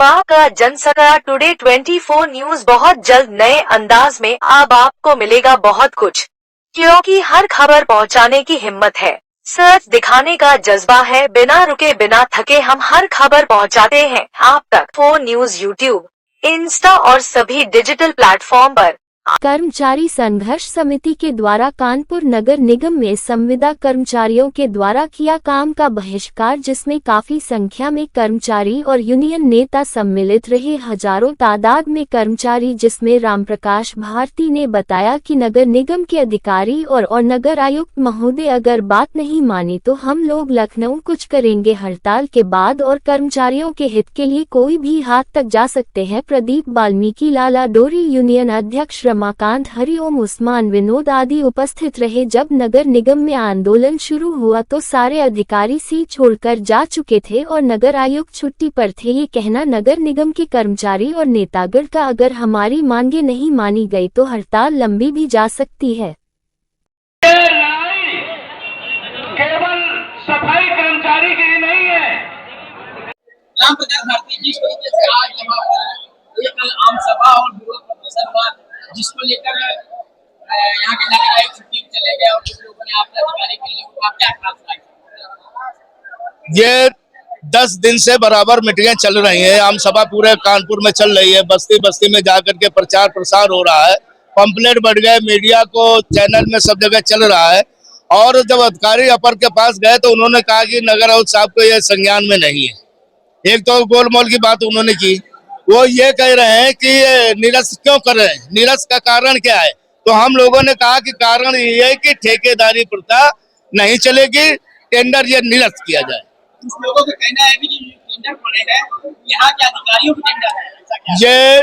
का Jansatta today 24 news बहुत जल्द नए अंदाज में। अब आपको मिलेगा बहुत कुछ, क्योंकि हर खबर पहुंचाने की हिम्मत है, सच दिखाने का जज्बा है। बिना रुके बिना थके हम हर खबर पहुंचाते हैं आप तक। 4 न्यूज यूट्यूब, इंस्टा और सभी डिजिटल प्लेटफॉर्म पर। कर्मचारी संघर्ष समिति के द्वारा कानपुर नगर निगम में संविदा कर्मचारियों के द्वारा किया काम का बहिष्कार, जिसमें काफी संख्या में कर्मचारी और यूनियन नेता सम्मिलित रहे। हजारों तादाद में कर्मचारी, जिसमें रामप्रकाश भारती ने बताया कि नगर निगम के अधिकारी और नगर आयुक्त महोदय अगर बात नहीं मानी तो हम लोग लखनऊ कुछ करेंगे। हड़ताल के बाद और कर्मचारियों के हित के लिए कोई भी हाथ तक जा सकते हैं। प्रदीप वाल्मीकि, लाला डोरी यूनियन अध्यक्ष रमाकांत, हरिओम, उस्मान, विनोद आदि उपस्थित रहे। जब नगर निगम में आंदोलन शुरू हुआ तो सारे अधिकारी सीट छोड़कर जा चुके थे और नगर आयुक्त छुट्टी पर थे। ये कहना नगर निगम के कर्मचारी और नेतागण का, अगर हमारी मांगे नहीं मानी गई तो हड़ताल लंबी भी जा सकती है। केवल सफाई कर्मचारी के लिए नहीं है। रामप्रकाश भारती जिस तरीके से आज यहाँ पर एक आम सभा और विरोध प्रदर्शन हुआ, जिसको लेकर यहाँ के नगर आयुक्त छुट्टी चले गए और कुछ लोगों ने आपके अधिकारी के लिए क्या खास ये 10 दिन से बराबर मीटिंगें चल रही हैं। आम सभा पूरे कानपुर में चल रही है, बस्ती बस्ती में जाकर के प्रचार प्रसार हो रहा है, पंपलेट बढ़ गए, मीडिया को चैनल में सब जगह चल रहा है। और जब अधिकारी अपर के पास गए तो उन्होंने कहा कि नगर आयुक्त साहब को यह संज्ञान में नहीं है। एक तो गोलमोल की बात उन्होंने की, वो ये कह रहे हैं कि निरस्त क्यों कर रहे हैं, निरस्त का कारण क्या है। तो हम लोगों ने कहा कि कारण ये है कि ठेकेदारी प्रथा नहीं चलेगी, टेंडर ये निरस्त किया जाए। कुछ लोगों का कहना है कि टेंडर पड़े हैं, यहाँ के अधिकारियों के टेंडर है, ऐसा क्या? ये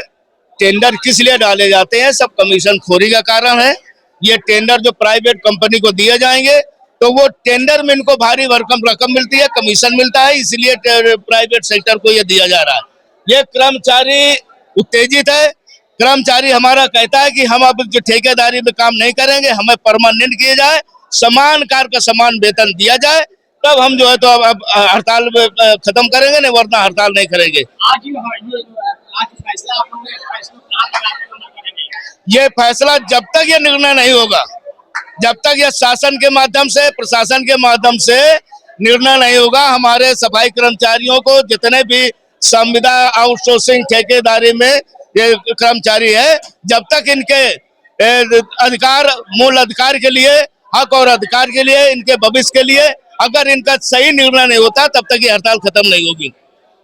टेंडर किस लिए डाले जाते हैं, सब कमीशन खोरी का कारण है। ये टेंडर जो प्राइवेट कंपनी को दिए जाएंगे तो वो टेंडर में इनको भारी भरकम रकम मिलती है, कमीशन मिलता है, इसलिए प्राइवेट सेक्टर को ये दिया जा रहा है। ये कर्मचारी उत्तेजित है। कर्मचारी हमारा कहता है कि हम अब जो ठेकेदारी में काम नहीं करेंगे, हमें परमानेंट किए जाए, समान कार्य का समान वेतन दिया जाए, तब हम जो है तो अब हड़ताल खत्म करेंगे, नहीं वरना हड़ताल नहीं करेंगे। ये फैसला जब तक ये निर्णय नहीं होगा, जब तक ये शासन के माध्यम से, प्रशासन के माध्यम से निर्णय नहीं होगा, हमारे सफाई कर्मचारियों को जितने भी संविदा आउटसोर्सिंग ठेकेदारी में ये कर्मचारी है, जब तक इनके अधिकार, मूल अधिकार के लिए, हक और अधिकार के लिए, इनके भविष्य के लिए अगर इनका सही निर्णय नहीं होता, तब तक ये हड़ताल खत्म नहीं होगी।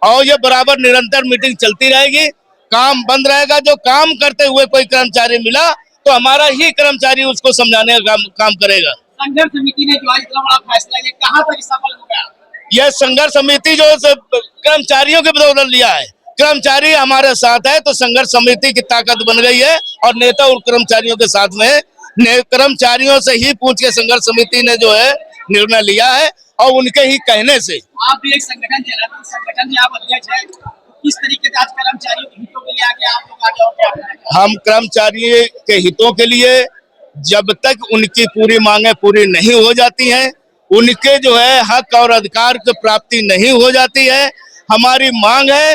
और ये बराबर निरंतर मीटिंग चलती रहेगी, काम बंद रहेगा। जो काम करते हुए कोई कर्मचारी मिला तो हमारा ही कर्मचारी उसको समझाने का काम करेगा। संघर्ष समिति ने जो आज इतना बड़ा फैसला ये कहाँ तक सफल हो गया? यह संघर्ष समिति जो कर्मचारियों के बदौलत लिया है, कर्मचारी हमारे साथ है तो संघर्ष समिति की ताकत बन गई है। और नेता और कर्मचारियों के साथ में, कर्मचारियों से ही पूछ के संघर्ष समिति ने जो है निर्णय लिया है और उनके ही कहने से। आप भी एक संगठन चलाते हैं, संगठन में आप अध्यक्ष हैं, किस तरीके से आज कर्मचारियों के हितों के लिए आगे आप लोग आगे और क्या? हम कर्मचारियों के हितों के लिए जब तक उनकी पूरी मांगे पूरी नहीं हो जाती हैं, उनके जो है हक और अधिकार की प्राप्ति नहीं हो जाती है, हमारी मांग है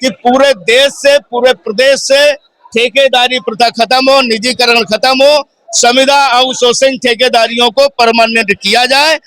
कि पूरे देश से, पूरे प्रदेश से ठेकेदारी प्रथा खत्म हो, निजीकरण खत्म हो, संविदा आउटसोर्सिंग ठेकेदारियों को परमानेंट किया जाए।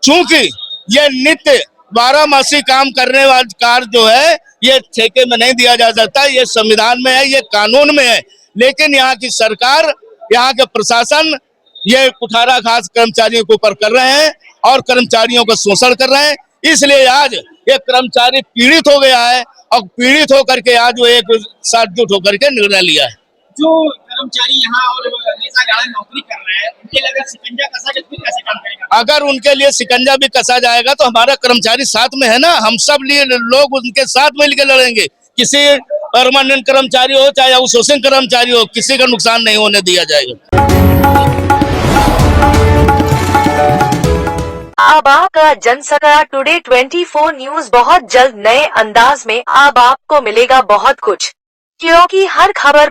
चूंकि ये नित्य 12 मासी काम करने वाला कार्य जो है ये ठेके में नहीं दिया जा सकता, ये संविधान में है, ये कानून में है। लेकिन यहाँ की सरकार, यहाँ के प्रशासन ये कुठाराघात कर्मचारियों के ऊपर कर रहे हैं और कर्मचारियों का शोषण कर रहे हैं। इसलिए आज ये कर्मचारी पीड़ित हो गया है और पीड़ित होकर के आज वो एक साथ जुट होकर के निर्णय लिया है। जो कर्मचारी यहाँ और नेता नौकरी कर रहे हैं, उनके लिए अगर शिकंजा कसा जाए तो कैसे काम करेगा? अगर उनके लिए शिकंजा भी कसा जाएगा तो हमारा कर्मचारी साथ में है ना, हम सब लिए लोग उनके साथ मिलकर लड़ेंगे। किसी परमानेंट कर्मचारी हो चाहे आउटसोर्सिंग कर्मचारी हो, किसी का नुकसान नहीं होने दिया जाएगा। अब का जनसत्ता टुडे 24 न्यूज बहुत जल्द नए अंदाज में। अब आपको मिलेगा बहुत कुछ, क्योंकि हर खबर